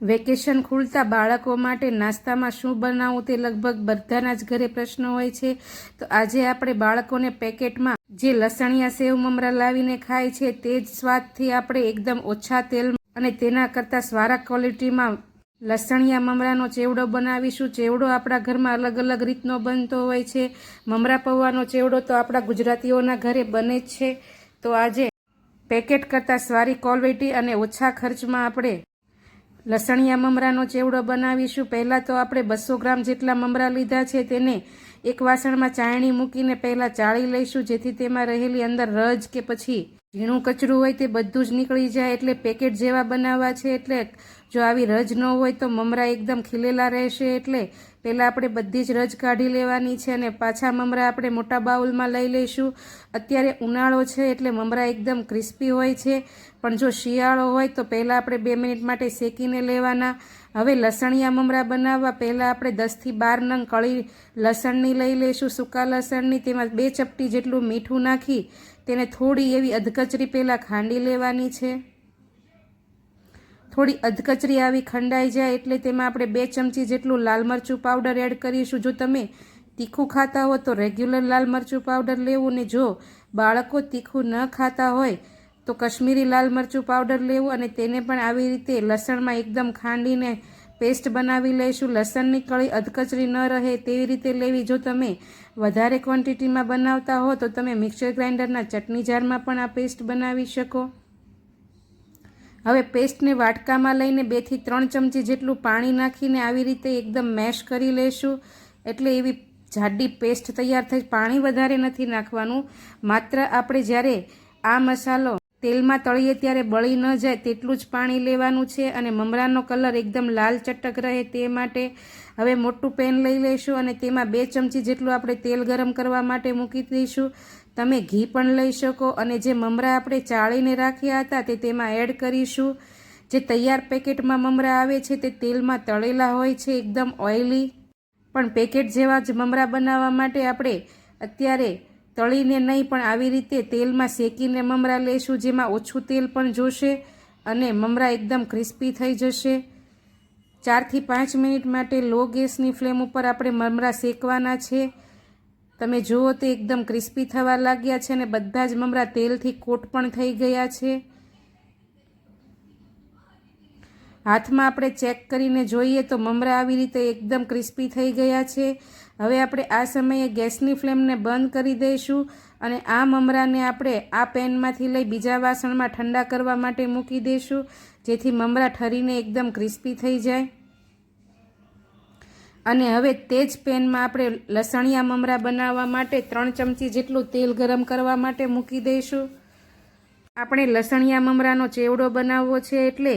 Vacation ખુલતા બાળકો માટે નાસ્તામાં શું બનાવવું તે લગભગ બધાના જ ઘરે પ્રશ્ન હોય છે। તો આજે આપણે બાળકોને પેકેટમાં જે લસણિયા સેવ મમરા લાવીને ખાય છે તે જ સ્વાદથી આપણે એકદમ ઓછા તેલ અને તેના કરતાં સારા ક્વોલિટીમાં લસણિયા મમરાનો ચેવડો બનાવીશું। ચેવડો આપણા ઘરમાં અલગ અલગ રીતનો બનતો હોય છે। મમરા પૌવાનો ચેવડો તો આપણા ગુજરાતીઓના ઘરે બને જ છે। તો આજે પેકેટ કરતાં સારી ક્વોલિટી અને ઓછા ખર્ચમાં આપણે લસણિયા મમરાનો ચેવડો બનાવીશું। પહેલાં તો આપણે 200 ગ્રામ જેટલા મમરા લીધા છે, તેને એક વાસણમાં ચાળણી મૂકીને પહેલાં ચાળી લઈશું, જેથી તેમાં રહેલી અંદર રજ કે પછી ઝીણું કચરું હોય તે બધું જ નીકળી જાય। એટલે પેકેટ જેવા બનાવવા છે, એટલે જો આવી રજ ન હોય તો મમરા એકદમ ખીલેલા રહેશે। એટલે પહેલાં આપણે બધી જ રજ કાઢી લેવાની છે અને પાછા મમરા આપણે મોટા બાઉલમાં લઈ લઈશું। અત્યારે ઉનાળો છે એટલે મમરા એકદમ ક્રિસ્પી હોય છે, પણ જો શિયાળો હોય તો પહેલાં આપણે 2 મિનિટ માટે શેકીને લેવાના। હવે લસણિયા મમરા બનાવવા પહેલાં આપણે 10 થી 12 નંગ કળી લસણની લઈ લઈશું, સૂકા લસણની। તેમાં 2 ચપટી જેટલું મીઠું નાખી તેને થોડી એવી અધકચરી પહેલાં ખાંડી લેવાની છે। થોડી અધકચરી આવી ખંડાઈ જાય એટલે તેમાં આપણે 2 ચમચી જેટલું લાલ મરચું પાવડર એડ કરીશું। જો તમે તીખું ખાતા હો તો રેગ્યુલર લાલ મરચું પાવડર લેવું, ને જો બાળકો તીખું ન ખાતા હોય તો કશ્મીરી લાલ મરચું પાવડર લેવું અને તેને પણ આવી રીતે લસણમાં એકદમ ખાંડીને પેસ્ટ બનાવી લઈશું। લસણની કળી અધકચરી ન રહે તેવી રીતે લેવી। જો તમે વધારે ક્વોન્ટિટીમાં બનાવતા હો તો તમે મિક્સર ગ્રાઇન્ડરના ચટણી જારમાં પણ આ પેસ્ટ બનાવી શકો। હવે પેસ્ટને વાટકામાં લઈને 2 થી 3 ચમચી જેટલું પાણી નાખીને આવી રીતે એકદમ મેશ કરી લઈશું, એટલે એવી જાડી પેસ્ટ તૈયાર થઈ। પાણી વધારે નથી નાખવાનું, માત્ર આપણે જ્યારે આ મસાલો તેલમાં તળીએ ત્યારે બળી ન જાય તેટલું જ પાણી લેવાનું છે અને મમરાનો કલર એકદમ લાલ ચટક રહે તે માટે। હવે મોટું પેન લઈ લઈશું અને તેમાં 2 ચમચી જેટલું આપણે તેલ ગરમ કરવા માટે મૂકી દઈશું। તમે ઘી પણ લઈ શકો અને જે મમરા આપણે ચાળીને રાખ્યા હતા તે તેમાં એડ કરીશું। જે તૈયાર પેકેટમાં મમરા આવે છે તે તેલમાં તળેલા હોય છે, એકદમ ઓઇલી, પણ પેકેટ જેવા જ મમરા બનાવવા માટે આપણે અત્યારે તળીને નહીં પણ આવી રીતે તેલમાં શેકીને મમરા લઈશું, જેમાં ઓછું તેલ પણ જોશે અને મમરા એકદમ ક્રિસ્પી થઈ જશે। 4 થી 5 મિનિટ માટે લો ગેસની ફ્લેમ ઉપર આપણે મમરા શેકવાના છે। તમે જુઓ તો એકદમ ક્રિસ્પી થવા લાગ્યા છે અને બધા જ મમરા તેલથી કોટ પણ થઈ ગયા છે। હાથમાં આપણે ચેક કરીને જોઈએ તો મમરા આવી રીતે એકદમ ક્રિસ્પી થઈ ગયા છે। હવે આપણે આ સમયે ગેસની ફ્લેમને બંધ કરી દઈશું અને આ મમરાને આપણે આ પેનમાંથી લઈ બીજા વાસણમાં ઠંડા કરવા માટે મૂકી દઈશું, જેથી મમરા ઠરીને એકદમ ક્રિસ્પી થઈ જાય। અને હવે તે જ પેનમાં આપણે લસણિયા મમરા બનાવવા માટે 3 ચમચી જેટલું તેલ ગરમ કરવા માટે મૂકી દઈશું। આપણે લસણિયા મમરાનો ચેવડો બનાવવો છે, એટલે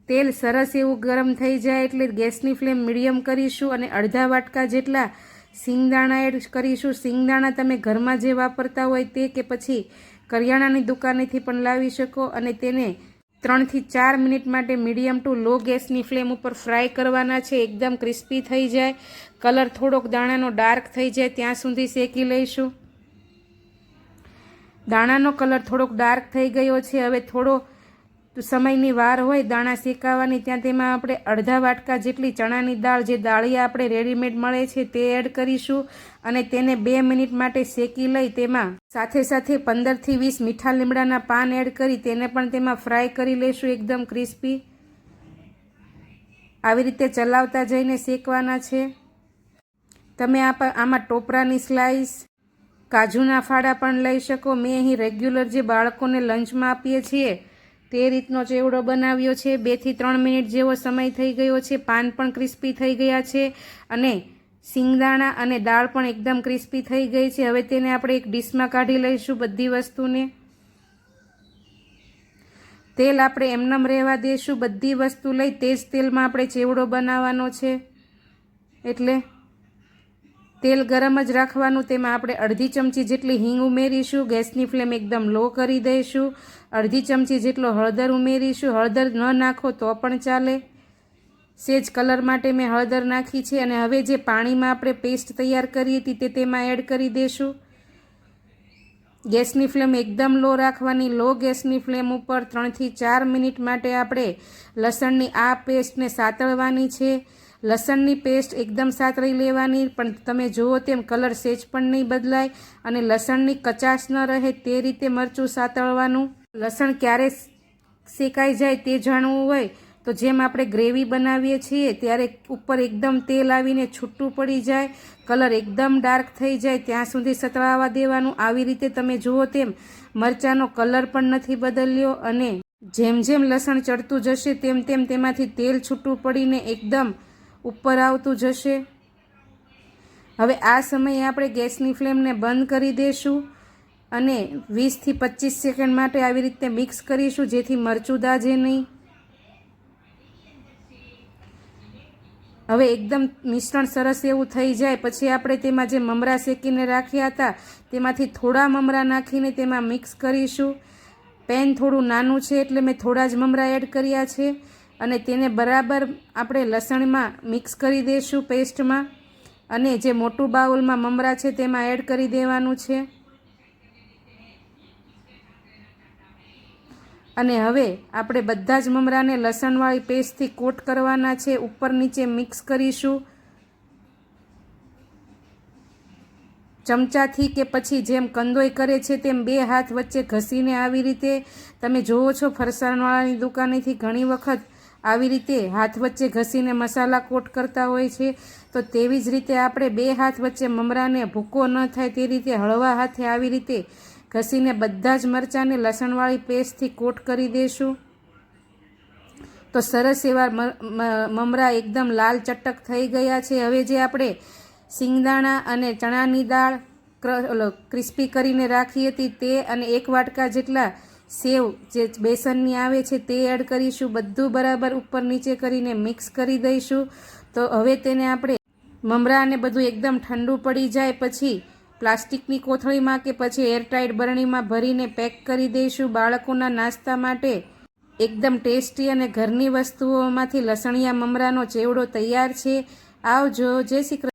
તેલ સરસ એવું ગરમ થઈ જાય એટલે ગેસની ફ્લેમ મીડિયમ કરીશું અને અડધા વાટકા જેટલા સિંગદાણા એડ કરીશું। સિંગદાણા તમે ઘરમાં જે વાપરતા હોય તે કે પછી કરિયાણાની દુકાનેથી પણ લાવી શકો અને તેને 3 થી 4 મિનિટ માટે મીડિયમ ટુ લો ગેસની ફ્લેમ ઉપર ફ્રાય કરવાના છે, એકદમ ક્રિસ્પી થઈ જાય, કલર થોડોક દાણાનો ડાર્ક થઈ જાય ત્યાં સુધી શેકી લઈશું। દાણાનો કલર થોડોક ડાર્ક થઈ ગયો છે। હવે થોડો સમયની વાર હોય દાણા શેકાવાની, ત્યાં તેમાં આપણે અડધા વાટકા જેટલી ચણાની દાળ, જે દાળિયા આપણે રેડીમેડ મળે છે તે એડ કરીશું અને તેને 2 મિનિટ માટે શેકી લઈ તેમાં સાથે સાથે 15 થી 20 મીઠા લીમડાના પાન એડ કરી તેને પણ તેમાં ફ્રાય કરી લઈશું, એકદમ ક્રિસ્પી। આવી રીતે ચલાવતા જઈને શેકવાના છે। તમે આમાં ટોપરાની સ્લાઈસ, કાજુના ફાડા પણ લઈ શકો। મેં અહીં રેગ્યુલર જે બાળકોને લંચમાં આપીએ છીએ તે રીતનો ચેવડો બનાવ્યો છે। 2 થી 3 મિનિટ જેવો સમય થઈ ગયો છે, પાન પણ ક્રિસ્પી થઈ ગયા છે અને સિંગદાણા અને દાળ પણ એકદમ ક્રિસ્પી થઈ ગઈ છે। હવે તેને આપણે એક ડીશમાં કાઢી લઈશું બધી વસ્તુને। તેલ આપણે એમનેમ રહેવા દઈશું, બધી વસ્તુ લઈ તે જ તેલમાં આપણે ચેવડો બનાવવાનો છે, એટલે તેલ ગરમ જ રાખવાનું। તેમાં આપણે અડધી ચમચી જેટલી હિંગ ઉમેરીશું, ગેસની ફ્લેમ એકદમ લો કરી દઈશું। અડધી ચમચી જેટલો હળદર ઉમેરીશું, હળદર ન નાખો તો પણ ચાલે, સેજ કલર માટે મેં હળદર નાખી છે। અને હવે જે પાણીમાં આપણે પેસ્ટ તૈયાર કરી હતી તે તેમાં એડ કરી દઈશું। ગેસની ફ્લેમ એકદમ લો રાખવાની. લો ગેસની ફ્લેમ ઉપર 3 થી 4 મિનિટ માટે આપણે લસણની આ પેસ્ટને સાતળવાની છે. લસણની પેસ્ટ એકદમ સાતળી લેવાની, પણ તમે જુઓ તેમ કલર સેજ પણ નહીં બદલાય અને લસણની કચાશ ન રહે તે રીતે મરચું સાતળવાનું. લસણ ક્યારે શેકાઈ જાય તે જાણવું હોય તો જેમ આપણે ગ્રેવી બનાવીએ છીએ ત્યારે ઉપર એકદમ તેલ આવીને છૂટું પડી જાય, કલર એકદમ ડાર્ક થઈ જાય ત્યાં સુધી સતળાવા દેવાનું. આવી રીતે તમે જુઓ તેમ મરચાંનો કલર પણ નથી બદલ્યો અને જેમ જેમ લસણ ચડતું જશે તેમ તેમ તેમાંથી તેલ છૂટું પડીને એકદમ ઉપર આવતું જશે. હવે આ સમયે આપણે ગેસની ફ્લેમને બંધ કરી દઈશું અને 20 થી 25 સેકન્ડ માટે આવી રીતે મિક્સ કરીશું જેથી મરચું દાજે નહીં. હવે એકદમ મિશ્રણ સરસ એવું થઈ જાય પછી આપણે તેમાં જે મમરા શેકીને રાખ્યા હતા તેમાંથી થોડા મમરા નાખીને તેમાં મિક્સ કરીશું. પેન થોડું નાનું છે એટલે મેં થોડા જ મમરા એડ કર્યા છે અને તેને બરાબર આપણે લસણમાં મિક્સ કરી દઈશું પેસ્ટમાં અને જે મોટું બાઉલમાં મમરા છે તેમાં એડ કરી દેવાનું છે. અને હવે આપણે બધા જ મમરાને લસણવાળી પેસ્ટથી કોટ કરવાના છે. ઉપર નીચે મિક્સ કરીશું ચમચાથી કે પછી જેમ કંદોઈ કરે છે તેમ 2 હાથ વચ્ચે ઘસીને. આવી રીતે તમે જુઓ છો ફરસાણવાળાની દુકાનેથી ઘણી વખત આવી રીતે હાથ વચ્ચે ઘસીને મસાલા કોટ કરતા હોય છે, તો તેવી જ રીતે આપણે 2 હાથ વચ્ચે મમરાને ભૂકો ન થાય તે રીતે હળવા હાથે આવી રીતે ઘસીને બધા જ મરચાંને લસણવાળી પેસ્ટથી કોટ કરી દઈશું. તો સરસ એવા મમરા એકદમ લાલ ચટક થઈ ગયા છે. હવે જે આપણે સિંગદાણા અને ચણાની દાળ ક્રિસ્પી કરીને રાખી હતી તે અને 1 વાટકા જેટલા સેવ જે બેસનની આવે છે તે એડ કરીશું. બધું બરાબર ઉપર નીચે કરીને મિક્સ કરી દઈશું. તો હવે તેને આપણે મમરા અને બધું એકદમ ઠંડુ પડી જાય પછી પ્લાસ્ટિકની કોથળીમાં કે પછી એરટાઇટ બરણીમાં ભરીને પેક કરી દઈશું. બાળકોના નાસ્તા માટે એકદમ ટેસ્ટી અને ઘરની વસ્તુઓમાંથી લસણિયા મમરાનો ચેવડો તૈયાર છે. આવજો. જય શ્રી કૃષ્ણ.